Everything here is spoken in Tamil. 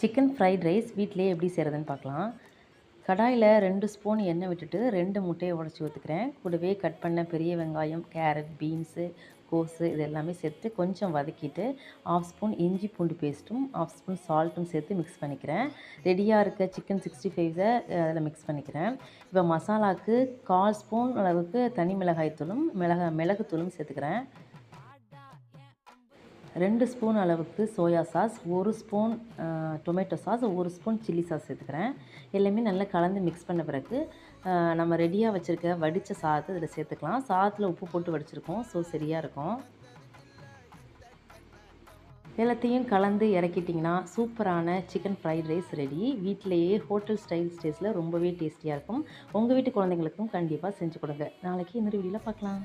சிக்கன் ஃப்ரைட் ரைஸ் வீட்டிலேயே எப்படி செய்கிறதுன்னு பார்க்கலாம். கடாயில் 2 ஸ்பூன் எண்ணெய் விட்டுட்டு 2 முட்டையை உடச்சி ஊற்றுக்கிறேன். கூடவே கட் பண்ண பெரிய வெங்காயம், கேரட், பீன்ஸு, கோஸு இது எல்லாமே சேர்த்து கொஞ்சம் வதக்கிட்டு 1/2 ஸ்பூன் இஞ்சி பூண்டு பேஸ்ட்டும் 1/2 ஸ்பூன் சால்ட்டும் சேர்த்து மிக்ஸ் பண்ணிக்கிறேன். ரெடியாக இருக்க சிக்கன் 65 அதில் மிக்ஸ் பண்ணிக்கிறேன். இப்போ மசாலாவுக்கு 1/4 ஸ்பூன் அளவுக்கு தனி மிளகாய் தூளும் மிளகுத்தூளும் சேர்த்துக்கிறேன். 2 ஸ்பூன் அளவுக்கு soya sauce, 1 spoon tomato sauce, 1 spoon chilli sauce சேர்த்துக்கிறேன். எல்லாமே நல்லா கலந்து மிக்ஸ் பண்ண பிறகு நம்ம ரெடியாக வச்சுருக்க வடித்த சாதத்தை இதில் சேர்த்துக்கலாம். சாதத்தில் உப்பு போட்டு வடிச்சிருக்கோம், ஸோ சரியாக இருக்கும். எல்லாத்தையும் கலந்து இறக்கிட்டிங்கன்னா சூப்பரான சிக்கன் ஃப்ரைட் ரைஸ் ரெடி. வீட்டிலேயே ஹோட்டல் ஸ்டைல் டேஸ்ட்டில் ரொம்பவே டேஸ்டியாக இருக்கும். உங்கள் வீட்டு குழந்தைங்களுக்கும் கண்டிப்பாக செஞ்சு கொடுங்க. நாளைக்கு இன்னொரு வீடியோவில் பார்க்கலாம்.